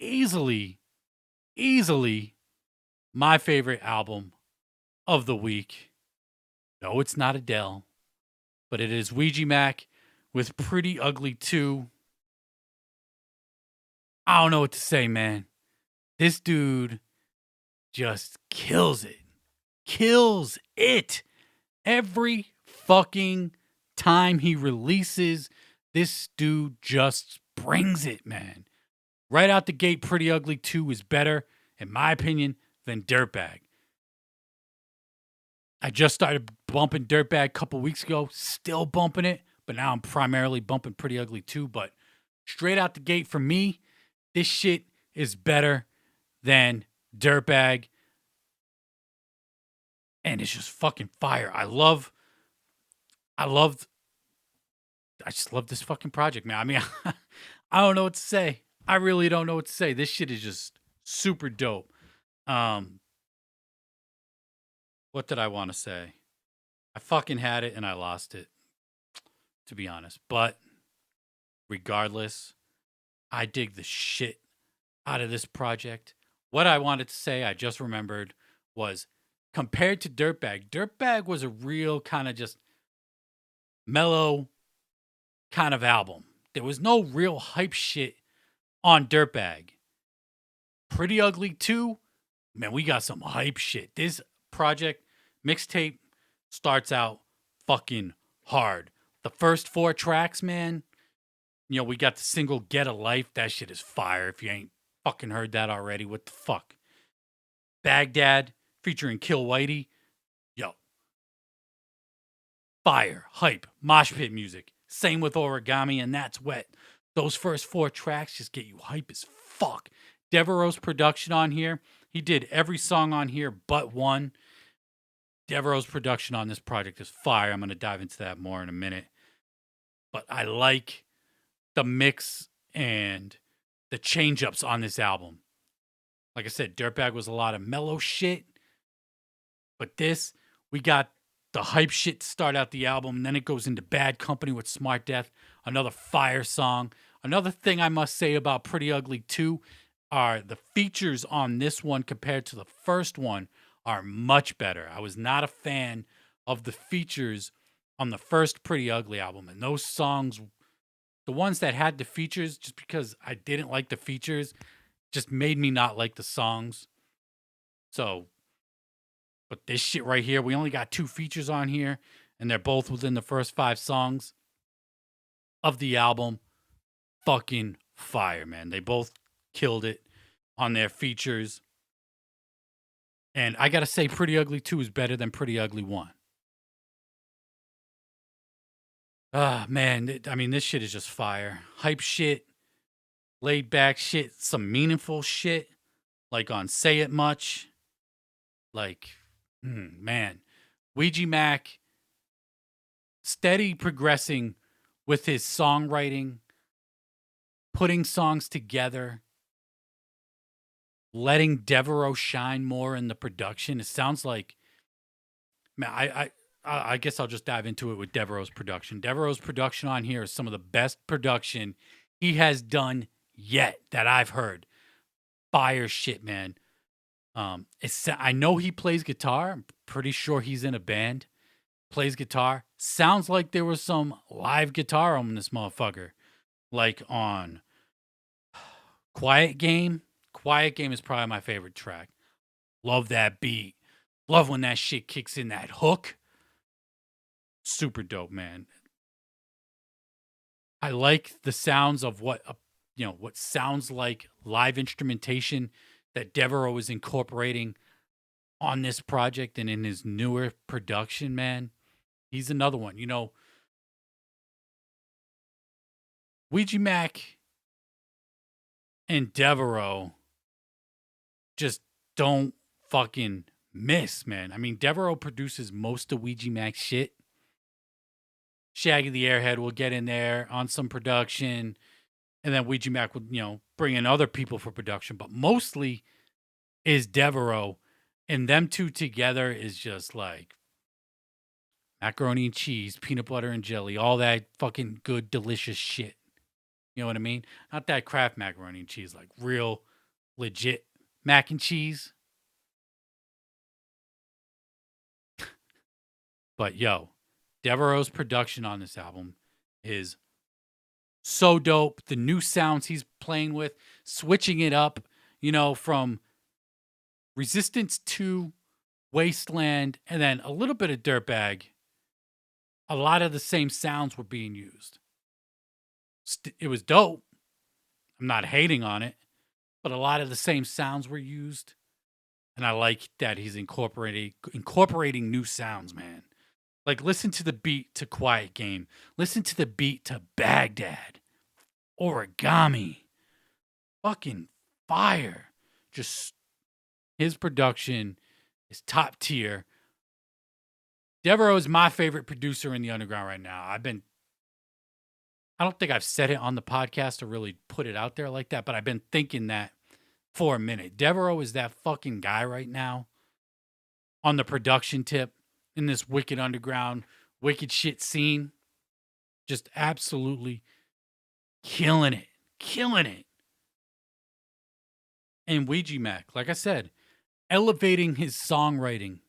easily, easily my favorite album of the week. No, it's not Adele, but it is Ouija Macc with Pretty Ugly 2. I don't know what to say, man. This dude just kills it. Kills it. Every fucking time he releases, this dude just brings it, man. Right out the gate, Pretty Ugly 2 is better, in my opinion, than Dirtbag. I just started bumping Dirtbag a couple weeks ago, still bumping it, but now I'm primarily bumping Pretty Ugly 2. But straight out the gate for me, this shit is better than Dirtbag. And it's just fucking fire. I just love this fucking project, man. I mean, I don't know what to say. I really don't know what to say. This shit is just super dope. What did I want to say? I fucking had it and I lost it, to be honest. But regardless, I dig the shit out of this project. What I wanted to say, I just remembered, was compared to Dirtbag, Dirtbag was a real kind of just mellow kind of album. There was no real hype shit on Dirtbag. Pretty Ugly 2, man, we got some hype shit. This project mixtape starts out fucking hard. The first 4 tracks, man, we got the single Get a Life. That shit is fire. If you ain't fucking heard that already, what the fuck? Baghdad featuring Kill Whitey. Yo. Fire, hype, mosh pit music. Same with Origami and That's Wet. Those first 4 tracks just get you hype as fuck. Devereauxx production on here. He did every song on here but one. Devereauxx production on this project is fire. I'm going to dive into that more in a minute. But I like the mix and the change-ups on this album. Like I said, Dirtbag was a lot of mellow shit. But this, we got the hype shit to start out the album. And then it goes into Bad Company with Smart Death. Another fire song. Another thing I must say about Pretty Ugly 2 are the features on this one compared to the first one are much better. I was not a fan of the features on the first Pretty Ugly album. And those songs, the ones that had the features, just because I didn't like the features, just made me not like the songs. So, but this shit right here, we only got 2 features on here, and they're both within the first 5 songs of the album. Fucking fire, man. They both killed it on their features. And I gotta say, Pretty Ugly 2 is better than Pretty Ugly 1. Ah, man. I mean, this shit is just fire. Hype shit, laid back shit, some meaningful shit, like on Say It Much. Like, man. Ouija Macc, steady progressing with his songwriting, putting songs together, letting Devereauxx shine more in the production. It sounds like, man, I guess I'll just dive into it with Devereauxx's production. Devereauxx's production on here is some of the best production he has done yet that I've heard. Fire shit, man. I know he plays guitar. I'm pretty sure he's in a band. Plays guitar. Sounds like there was some live guitar on this motherfucker. Like on Quiet Game. Quiet Game is probably my favorite track. Love that beat. Love when that shit kicks in, that hook. Super dope, man. I like the sounds of what sounds like live instrumentation that Devereaux is incorporating on this project and in his newer production, man. He's another one. Ouija Macc and Devereaux just don't fucking miss, man. I mean, Devereaux produces most of Ouija Mac's shit. Shaggy the Airhead will get in there on some production, and then Ouija Macc would, bring in other people for production, but mostly is Devereaux, and them two together is just like macaroni and cheese, peanut butter and jelly, all that fucking good, delicious shit. You know what I mean? Not that Kraft macaroni and cheese, like real legit mac and cheese. But yo, Devereaux's production on this album is so dope. The new sounds he's playing with, switching it up, from Resistance to Wasteland, and then a little bit of Dirtbag. A lot of the same sounds were being used. It was dope. I'm not hating on it, but a lot of the same sounds were used. And I like that he's incorporating new sounds, man. Like, listen to the beat to Quiet Game. Listen to the beat to Baghdad. Origami. Fucking fire. Just his production is top tier. Devereaux is my favorite producer in the underground right now. I don't think I've said it on the podcast to really put it out there like that, but I've been thinking that for a minute. Devereaux is that fucking guy right now on the production tip in this wicked underground, wicked shit scene. Just absolutely killing it. Killing it. And Ouija Macc, like I said, elevating his songwriting.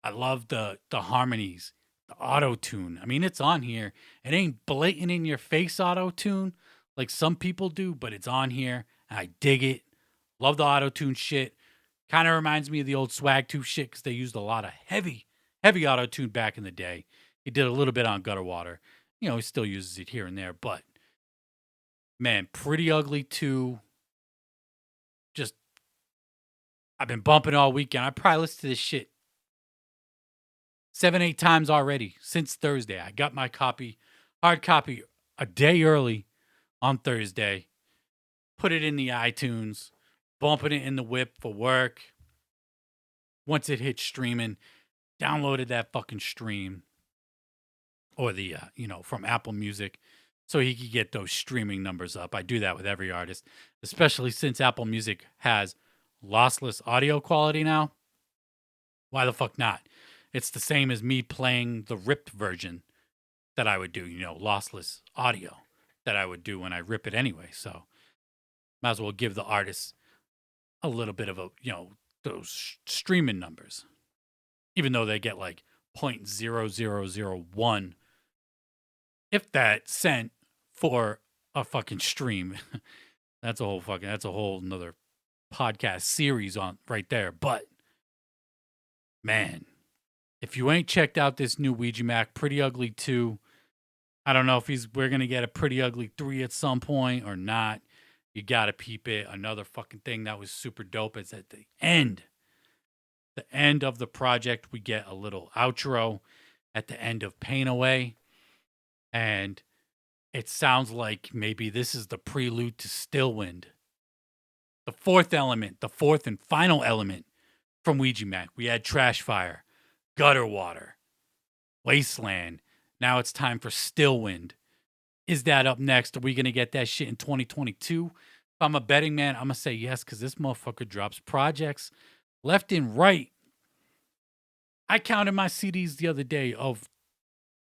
I love the harmonies, the auto-tune. I mean, it's on here. It ain't blatant in your face auto-tune like some people do, but it's on here. And I dig it. Love the auto-tune shit. Kind of reminds me of the old Swag Tooth shit because they used a lot of heavy auto-tune back in the day. He did a little bit on Gutter Water. He still uses it here and there, but man, Pretty Ugly 2. Just, I've been bumping all weekend. I probably listened to this shit 7-8 times already since Thursday. I got my hard copy, a day early on Thursday. Put it in the iTunes, bumping it in the whip for work. Once it hit streaming, downloaded that fucking stream or the, from Apple Music so he could get those streaming numbers up. I do that with every artist, especially since Apple Music has lossless audio quality now. Why the fuck not? It's the same as me playing the ripped version that I would do, lossless audio that I would do when I rip it anyway. So might as well give the artists a little bit of those streaming numbers, even though they get like 0.0001, if that, cent for a fucking stream. That's a whole another podcast series on right there. But man, if you ain't checked out this new Ouija Macc, Pretty Ugly 2, I don't know if we're going to get a Pretty Ugly 3 at some point or not. You got to peep it. Another fucking thing that was super dope is at the end of the project, we get a little outro at the end of Pain Away. And it sounds like maybe this is the prelude to Still Wind. The fourth and final element from Ouija Macc. We had Trash Fire, Gutter Water, Wasteland. Now it's time for Still Wind. Is that up next? Are we going to get that shit in 2022? If I'm a betting man, I'm going to say yes, because this motherfucker drops projects left and right. I counted my CDs the other day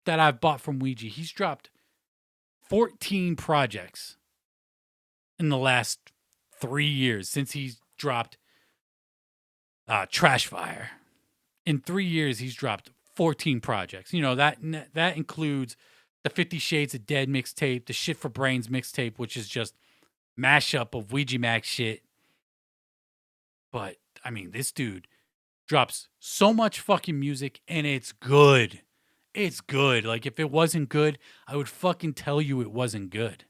that I've bought from Ouija. He's dropped 14 projects in the last 3 years since he's dropped Trash Fire. In 3 years, he's dropped 14 projects. That includes the 50 Shades of Dead mixtape, the Shit for Brains mixtape, which is just mashup of Ouija Macc shit. But, I mean, this dude drops so much fucking music, and it's good. It's good. Like, if it wasn't good, I would fucking tell you it wasn't good.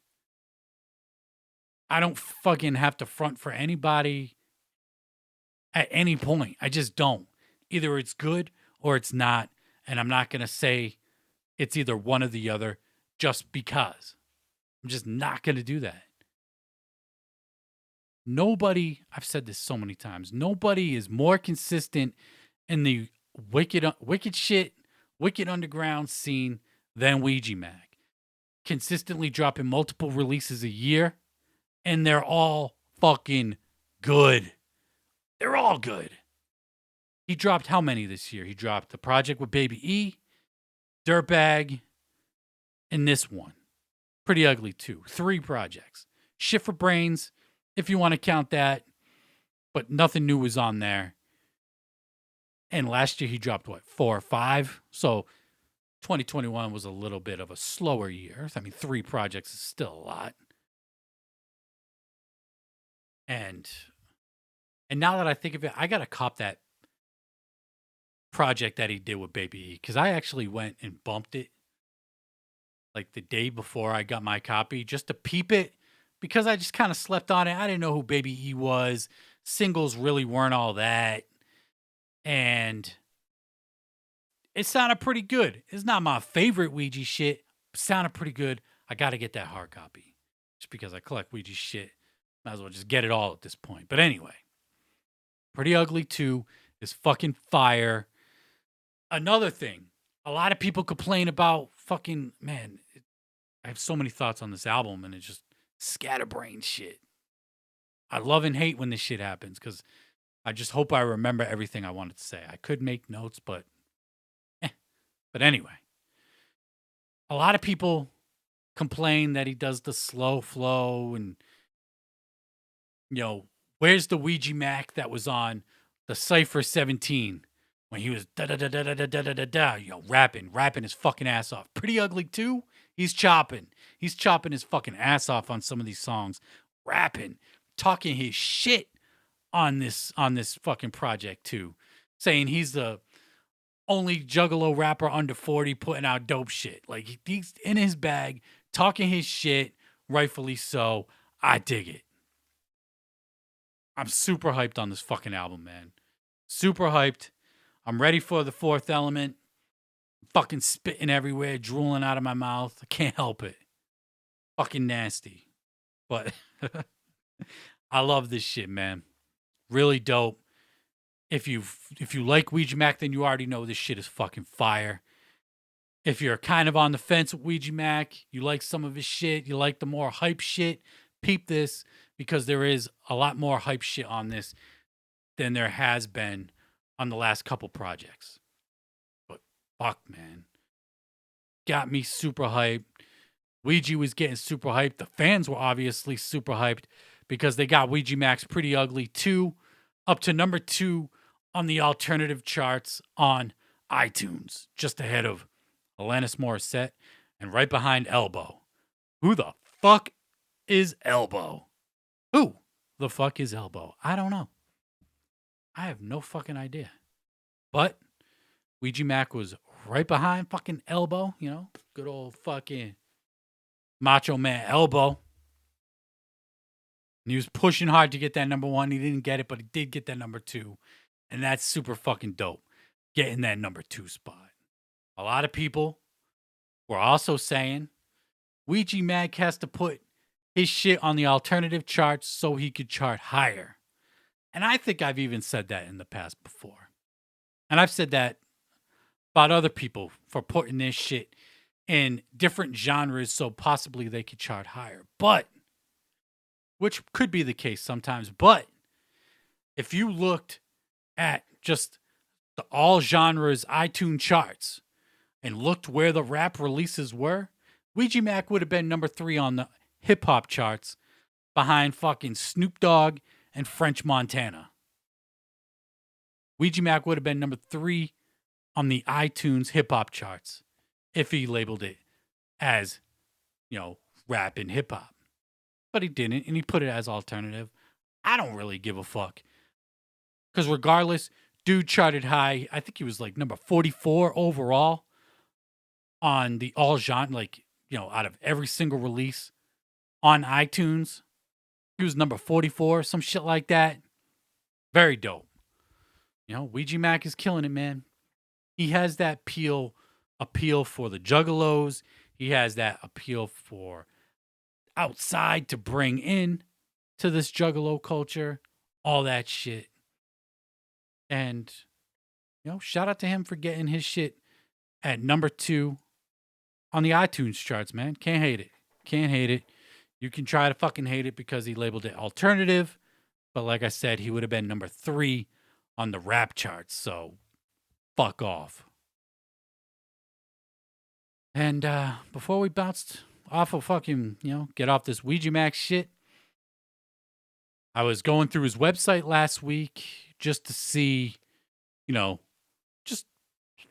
I don't fucking have to front for anybody at any point. I just don't. Either it's good or it's not, and I'm not going to say it's either one or the other just because. I'm just not going to do that. Nobody, I've said this so many times, nobody is more consistent in the wicked underground scene than Ouija Macc. Consistently dropping multiple releases a year, and they're all fucking good. They're all good. He dropped how many this year? He dropped the project with Baby E, Dirtbag, and this one. Pretty Ugly 2. 3 projects. Shit for Brains if you want to count that. But nothing new was on there. And last year he dropped what, 4 or 5? So 2021 was a little bit of a slower year. I mean, 3 projects is still a lot. And now that I think of it, I gotta cop that project that he did with Baby E, because I actually went and bumped it like the day before I got my copy just to peep it, because I just kind of slept on it. I didn't know who Baby E was. Singles really weren't all that. And it sounded pretty good. It's not my favorite Ouija shit. But sounded pretty good. I got to get that hard copy just because I collect Ouija shit. Might as well just get it all at this point. But anyway, Pretty Ugly 2 is fucking fire. Another thing, a lot of people complain about fucking, man, I have so many thoughts on this album and it's just scatterbrain shit. I love and hate when this shit happens because I just hope I remember everything I wanted to say. I could make notes, but But anyway, a lot of people complain that he does the slow flow and, where's the Ouija Macc that was on the Cypher 17 when he was da da da da da da da da da da, rapping his fucking ass off. Pretty Ugly 2, he's chopping. He's chopping his fucking ass off on some of these songs, rapping, talking his shit on this fucking project too, saying he's the only Juggalo rapper under 40 putting out dope shit. Like, he's in his bag, talking his shit, rightfully so. I dig it. I'm super hyped on this fucking album, man. Super hyped. I'm ready for the Fourth Element. Fucking spitting everywhere, drooling out of my mouth. I can't help it. Fucking nasty. But I love this shit, man. Really dope. If you like Ouija Macc, then you already know this shit is fucking fire. If you're kind of on the fence with Ouija Macc, you like some of his shit, you like the more hype shit, peep this, because there is a lot more hype shit on this than there has been on the last couple projects. But fuck, man. Got me super hyped. Ouija was getting super hyped. The fans were obviously super hyped because they got Ouija Macc's Pretty Ugly 2 up to number 2 on the alternative charts on iTunes, just ahead of Alanis Morissette and right behind Elbow. Who the fuck is Elbow? Who the fuck is Elbow? I don't know. I have no fucking idea. But Ouija Macc was right behind fucking Elbow, good old fucking Macho Man Elbow. And he was pushing hard to get that number 1. He didn't get it, but he did get that number 2. And that's super fucking dope, getting that number 2 spot. A lot of people were also saying Ouija Macc has to put his shit on the alternative charts so he could chart higher. And I think I've even said that in the past before. And I've said that about other people for putting their shit in different genres so possibly they could chart higher. But, which could be the case sometimes, but if you looked at just the all genres iTunes charts and looked where the rap releases were, Ouija Macc would have been number 3 on the hip hop charts behind fucking Snoop Dogg and French Montana. Ouija Macc would have been number 3 on the iTunes hip hop charts if he labeled it as, rap and hip hop. But he didn't, and he put it as alternative. I don't really give a fuck. Because regardless, dude charted high. I think he was like number 44 overall on the all genre, out of every single release on iTunes. He was number 44, some shit like that. Very dope. Ouija Macc is killing it, man. He has that appeal for the juggalos. He has that appeal for outside to bring in to this juggalo culture, all that shit. And, shout out to him for getting his shit at number 2 on the iTunes charts, man. Can't hate it. Can't hate it. You can try to fucking hate it because he labeled it alternative. But like I said, he would have been number 3 on the rap charts. So, fuck off. And before we bounced off of fucking, get off this Ouija Macc shit, I was going through his website last week just to see, you know, just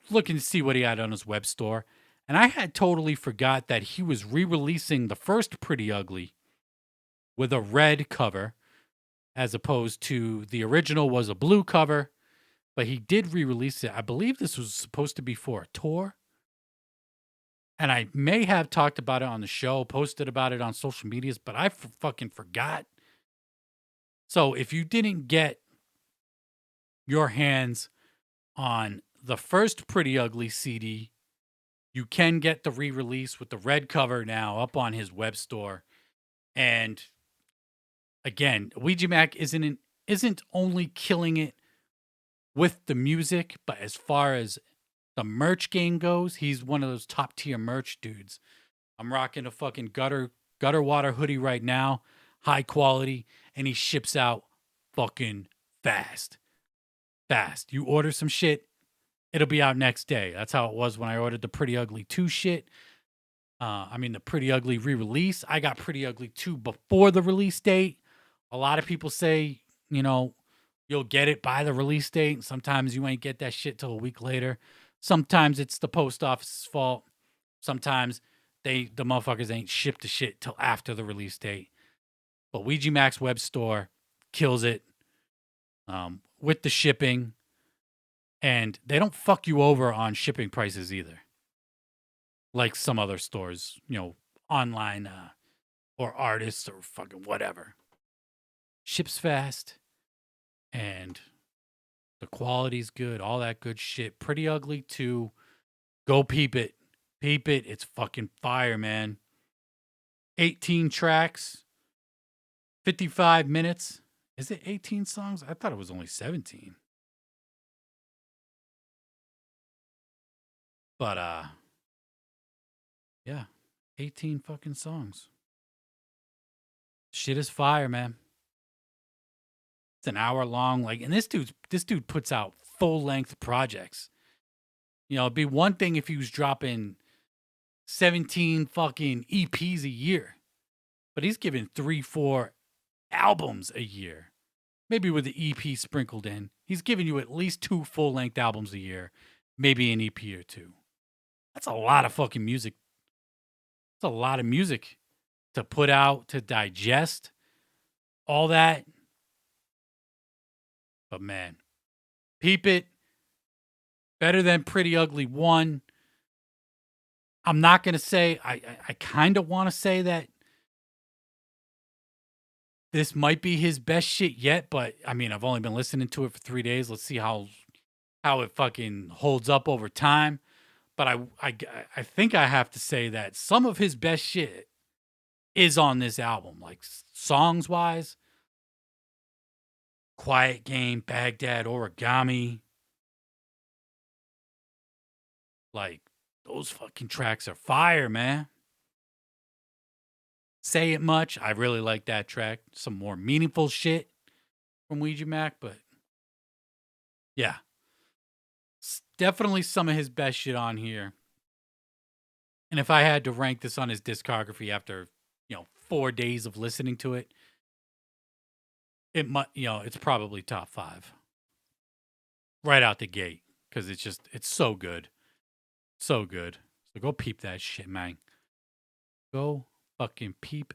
looking to see what he had on his web store. And I had totally forgot that he was re-releasing the first Pretty Ugly with a red cover, as opposed to the original was a blue cover. But he did re-release it. I believe this was supposed to be for a tour. And I may have talked about it on the show, posted about it on social medias, but I fucking forgot. So if you didn't get your hands on the first Pretty Ugly CD, you can get the re-release with the red cover now up on his web store. And again, Ouija Macc isn't only killing it with the music, but as far as the merch game goes, he's one of those top tier merch dudes. I'm rocking a fucking gutter water hoodie right now, high quality, and he ships out fucking fast. Fast. You order some shit, it'll be out next day. That's how it was when I ordered the Pretty Ugly 2 shit. The Pretty Ugly re-release. I got Pretty Ugly 2 before the release date. A lot of people say, you'll get it by the release date. Sometimes you ain't get that shit till a week later. Sometimes it's the post office's fault. Sometimes the motherfuckers ain't shipped the shit till after the release date. But Ouija Macc's web store kills it with the shipping. And they don't fuck you over on shipping prices either. Like some other stores, online or artists or fucking whatever. Ships fast and the quality's good, all that good shit. Pretty Ugly too. Go peep it. Peep it. It's fucking fire, man. 18 tracks, 55 minutes. Is it 18 songs? I thought it was only 17. But yeah, 18 fucking songs. Shit is fire, man. It's an hour long, and this dude puts out full length projects. It'd be one thing if he was dropping 17 fucking EPs a year, but he's giving 3-4 albums a year, maybe with the EP sprinkled in. He's giving you at least 2 full length albums a year, maybe an EP or 2. That's a lot of fucking music. That's a lot of music to put out, to digest, all that. But man, peep it. Better than Pretty Ugly 1. I'm not going to say, I kind of want to say that this might be his best shit yet, but I've only been listening to it for 3 days. Let's see how it fucking holds up over time. But I think I have to say that some of his best shit is on this album, like songs wise. Quiet Game, Baghdad, Origami. Like, those fucking tracks are fire, man. Say It Much. I really like that track. Some more meaningful shit from Ouija Macc, but yeah. It's definitely some of his best shit on here. And if I had to rank this on his discography after, 4 days of listening to it, it might, it's probably top 5. Right out the gate. Because it's so good. So good. So go peep that shit, man. Go fucking peep